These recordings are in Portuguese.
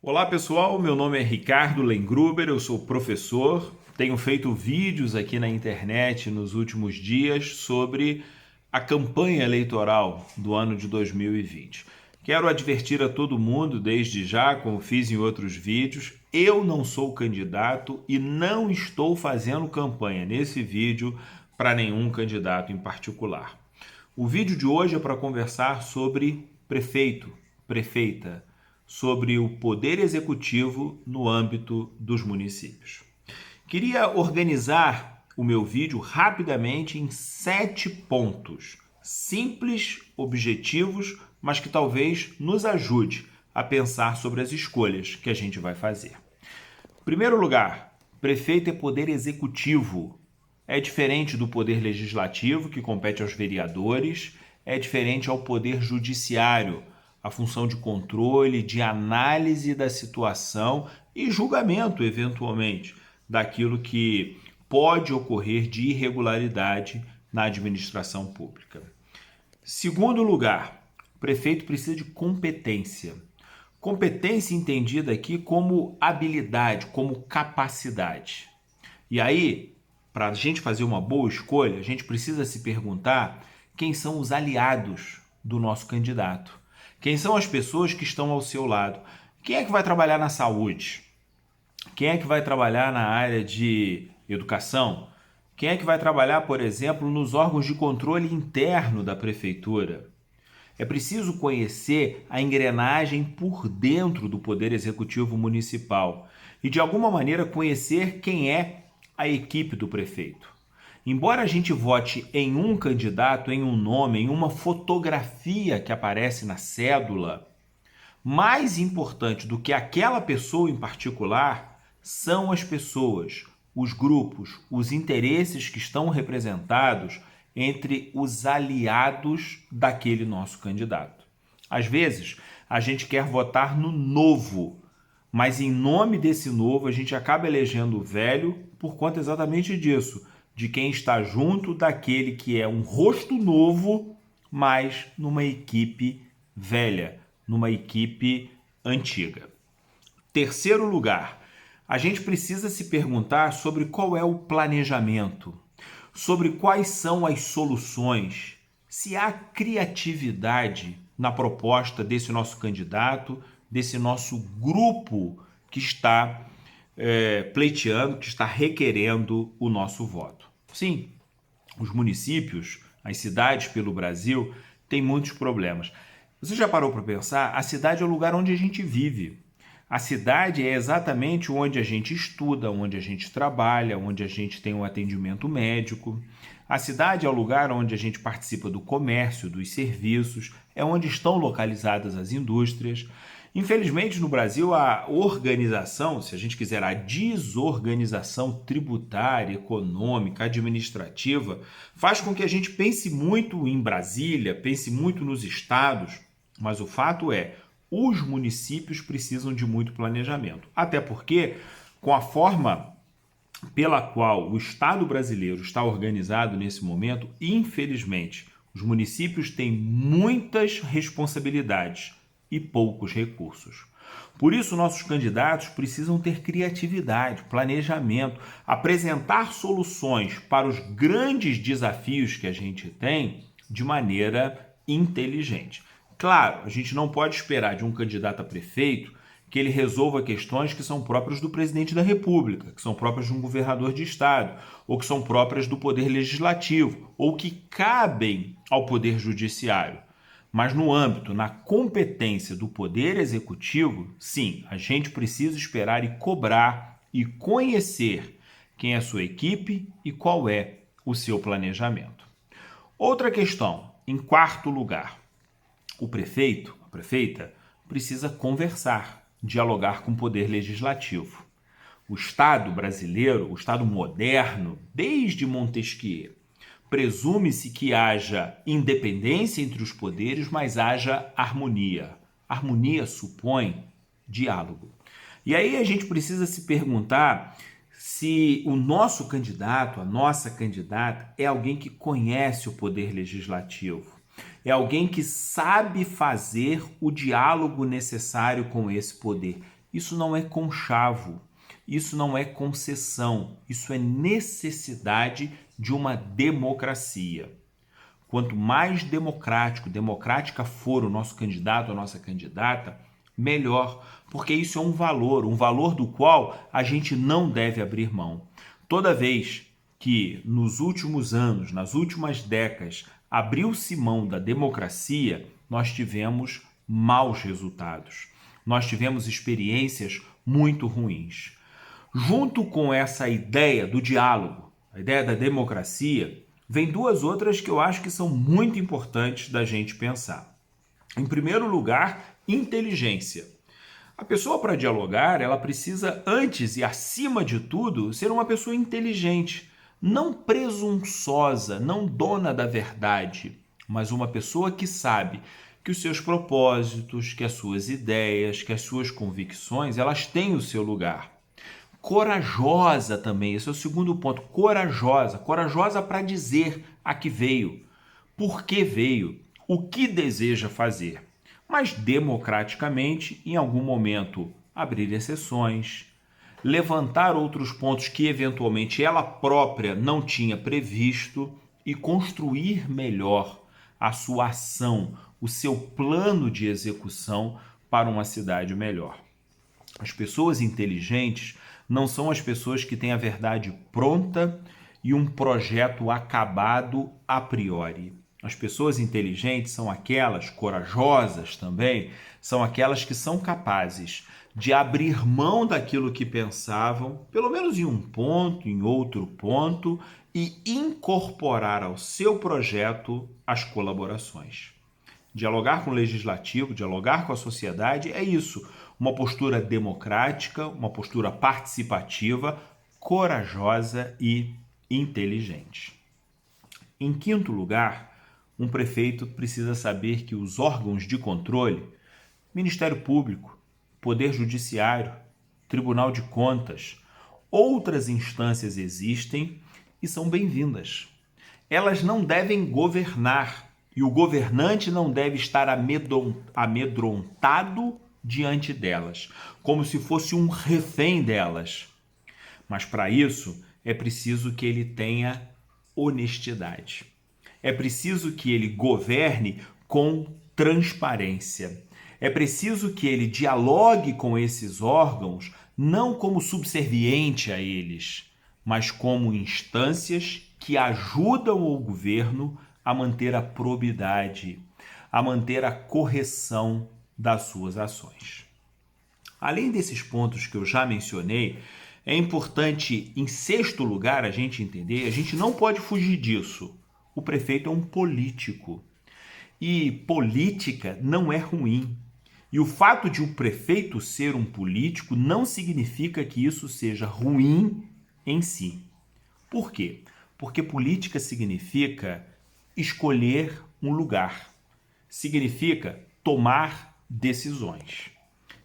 Olá pessoal, meu nome é Ricardo Lengruber, eu sou professor, tenho feito vídeos aqui na internet nos últimos dias sobre a campanha eleitoral do ano de 2020. Quero advertir a todo mundo desde já, como fiz em outros vídeos, eu não sou candidato e não estou fazendo campanha nesse vídeo para nenhum candidato em particular. O vídeo de hoje é para conversar sobre prefeito, prefeita, sobre o poder executivo no âmbito dos municípios. Queria organizar o meu vídeo rapidamente em 7 pontos, simples, objetivos, mas que talvez nos ajude a pensar sobre as escolhas que a gente vai fazer. Em primeiro lugar, prefeito é poder executivo. É diferente do poder legislativo, que compete aos vereadores, é diferente ao poder judiciário, a função de controle, de análise da situação e julgamento, eventualmente, daquilo que pode ocorrer de irregularidade na administração pública. Segundo lugar, o prefeito precisa de competência. Competência entendida aqui como habilidade, como capacidade. E aí, para a gente fazer uma boa escolha, a gente precisa se perguntar quem são os aliados do nosso candidato. Quem são as pessoas que estão ao seu lado? Quem é que vai trabalhar na saúde? Quem é que vai trabalhar na área de educação? Quem é que vai trabalhar, por exemplo, nos órgãos de controle interno da prefeitura? É preciso conhecer a engrenagem por dentro do Poder Executivo Municipal e, de alguma maneira, conhecer quem é a equipe do prefeito. Embora a gente vote em um candidato, em um nome, em uma fotografia que aparece na cédula, mais importante do que aquela pessoa em particular são as pessoas, os grupos, os interesses que estão representados entre os aliados daquele nosso candidato. Às vezes, a gente quer votar no novo, mas em nome desse novo a gente acaba elegendo o velho por conta exatamente disso, de quem está junto daquele que é um rosto novo, mas numa equipe velha, numa equipe antiga. Terceiro lugar, a gente precisa se perguntar sobre qual é o planejamento, sobre quais são as soluções, se há criatividade na proposta desse nosso candidato, desse nosso grupo que está pleiteando, que está requerendo o nosso voto. Sim, os municípios, as cidades pelo Brasil têm muitos problemas. Você já parou para pensar? A cidade é o lugar onde a gente vive. A cidade é exatamente onde a gente estuda, onde a gente trabalha, onde a gente tem um atendimento médico. A cidade é o lugar onde a gente participa do comércio, dos serviços, é onde estão localizadas as indústrias. Infelizmente, no Brasil, a organização, se a gente quiser, a desorganização tributária, econômica, administrativa, faz com que a gente pense muito em Brasília, pense muito nos estados, mas o fato é, os municípios precisam de muito planejamento. Até porque, com a forma pela qual o Estado brasileiro está organizado nesse momento, infelizmente, os municípios têm muitas responsabilidades e poucos recursos. Por isso, nossos candidatos precisam ter criatividade, planejamento, apresentar soluções para os grandes desafios que a gente tem de maneira inteligente. Claro, a gente não pode esperar de um candidato a prefeito que ele resolva questões que são próprias do presidente da República, que são próprias de um governador de estado, ou que são próprias do poder legislativo, ou que cabem ao poder judiciário. Mas no âmbito, na competência do poder executivo, sim, a gente precisa esperar e cobrar e conhecer quem é a sua equipe e qual é o seu planejamento. Outra questão, em quarto lugar, o prefeito, a prefeita, precisa conversar, dialogar com o poder legislativo. O Estado brasileiro, o Estado moderno, desde Montesquieu, presume-se que haja independência entre os poderes, mas haja harmonia. Harmonia supõe diálogo. E aí a gente precisa se perguntar se o nosso candidato, a nossa candidata, é alguém que conhece o poder legislativo. É alguém que sabe fazer o diálogo necessário com esse poder. Isso não é conchavo, isso não é concessão, isso é necessidade de uma democracia. Quanto mais democrática for o nosso candidato ou a nossa candidata, melhor, porque isso é um valor do qual a gente não deve abrir mão. Toda vez que nos últimos anos, nas últimas décadas, abriu-se mão da democracia, nós tivemos maus resultados. Nós tivemos experiências muito ruins. Junto com essa ideia do diálogo, a ideia da democracia, vem duas outras que eu acho que são muito importantes da gente pensar. Em primeiro lugar, inteligência. A pessoa, para dialogar, ela precisa, antes e acima de tudo, ser uma pessoa inteligente, não presunçosa, não dona da verdade, mas uma pessoa que sabe que os seus propósitos, que as suas ideias, que as suas convicções, elas têm o seu lugar. Corajosa também, esse é o segundo ponto, corajosa para dizer a que veio, por que veio, o que deseja fazer, mas democraticamente, em algum momento, abrir exceções, levantar outros pontos que eventualmente ela própria não tinha previsto e construir melhor a sua ação, o seu plano de execução para uma cidade melhor. As pessoas inteligentes não são as pessoas que têm a verdade pronta e um projeto acabado a priori. As pessoas inteligentes são aquelas, corajosas também, são aquelas que são capazes de abrir mão daquilo que pensavam, pelo menos em um ponto, em outro ponto, e incorporar ao seu projeto as colaborações. Dialogar com o legislativo, dialogar com a sociedade é isso, uma postura democrática, uma postura participativa, corajosa e inteligente. Em quinto lugar, um prefeito precisa saber que os órgãos de controle, Ministério Público, Poder Judiciário, Tribunal de Contas, outras instâncias existem e são bem-vindas. Elas não devem governar e o governante não deve estar amedrontado diante delas, como se fosse um refém delas. Mas para isso é preciso que ele tenha honestidade. É preciso que ele governe com transparência. É preciso que ele dialogue com esses órgãos não como subserviente a eles, mas como instâncias que ajudam o governo a manter a probidade, a manter a correção das suas ações. Além desses pontos que eu já mencionei, é importante, em sexto lugar, a gente entender, a gente não pode fugir disso. O prefeito é um político. E política não é ruim. E o fato de o prefeito ser um político não significa que isso seja ruim em si. Por quê? Porque política significa escolher um lugar, significa tomar decisões.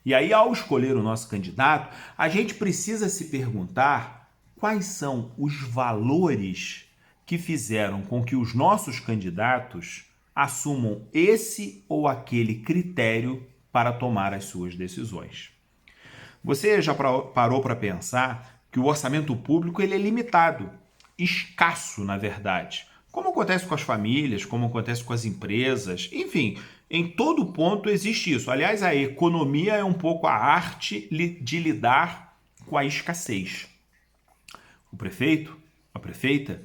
E aí, ao escolher o nosso candidato, a gente precisa se perguntar quais são os valores que fizeram com que os nossos candidatos assumam esse ou aquele critério para tomar as suas decisões. Você já parou para pensar que o orçamento público ele é limitado, escasso, na verdade, como acontece com as famílias, como acontece com as empresas, enfim, em todo ponto existe isso. Aliás, a economia é um pouco a arte de lidar com a escassez. O prefeito, a prefeita,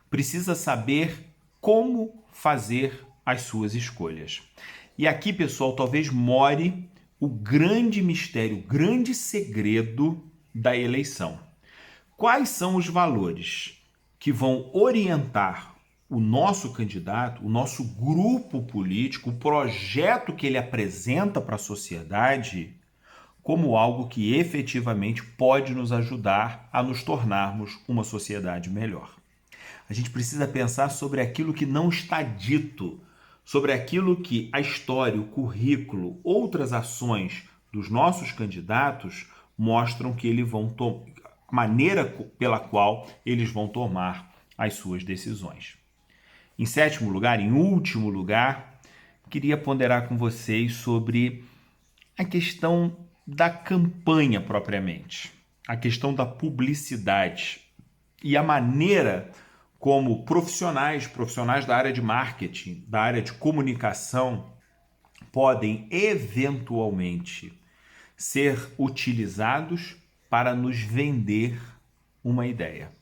precisa saber como fazer as suas escolhas. E aqui, pessoal, talvez more o grande mistério, o grande segredo da eleição. Quais são os valores que vão orientar o nosso candidato, o nosso grupo político, o projeto que ele apresenta para a sociedade como algo que efetivamente pode nos ajudar a nos tornarmos uma sociedade melhor? A gente precisa pensar sobre aquilo que não está dito, sobre aquilo que a história, o currículo, outras ações dos nossos candidatos mostram que eles vão a maneira pela qual eles vão tomar as suas decisões. Em sétimo lugar, em último lugar, queria ponderar com vocês sobre a questão da campanha propriamente, a questão da publicidade e a maneira como profissionais da área de marketing, da área de comunicação, podem eventualmente ser utilizados para nos vender uma ideia.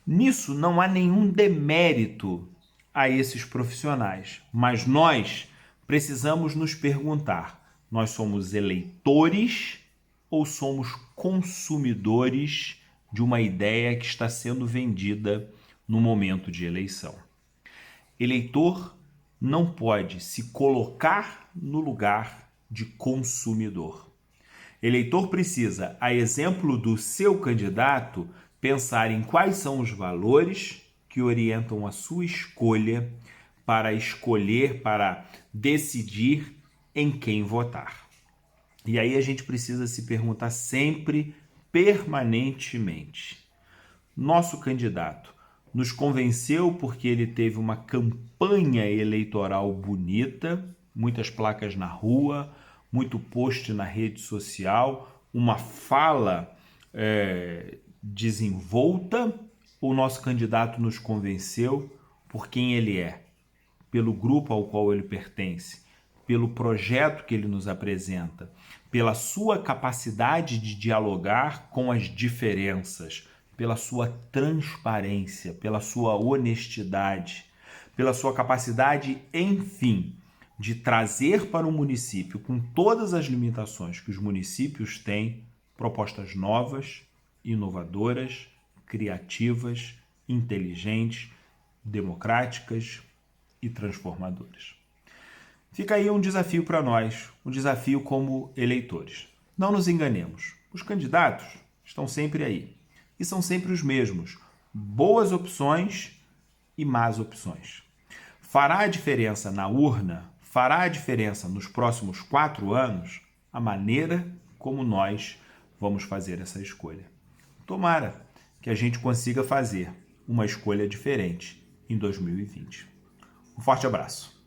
Nisso não há nenhum demérito a esses profissionais, mas nós precisamos nos perguntar: nós somos eleitores ou somos consumidores de uma ideia que está sendo vendida no momento de eleição? Eleitor não pode se colocar no lugar de consumidor. Eleitor precisa, a exemplo do seu candidato, pensar em quais são os valores que orientam a sua escolha para escolher, para decidir em quem votar. E aí a gente precisa se perguntar sempre, permanentemente: nosso candidato nos convenceu porque ele teve uma campanha eleitoral bonita, muitas placas na rua, muito post na rede social, uma fala desenvolta? O nosso candidato nos convenceu por quem ele é, pelo grupo ao qual ele pertence, pelo projeto que ele nos apresenta, pela sua capacidade de dialogar com as diferenças, pela sua transparência, pela sua honestidade, pela sua capacidade, enfim, de trazer para o município, com todas as limitações que os municípios têm, propostas novas, inovadoras, criativas, inteligentes, democráticas e transformadoras. Fica aí um desafio para nós, um desafio como eleitores. Não nos enganemos, os candidatos estão sempre aí e são sempre os mesmos, boas opções e más opções. Fará a diferença na urna, fará a diferença nos próximos 4 anos a maneira como nós vamos fazer essa escolha. Tomara que a gente consiga fazer uma escolha diferente em 2020. Um forte abraço.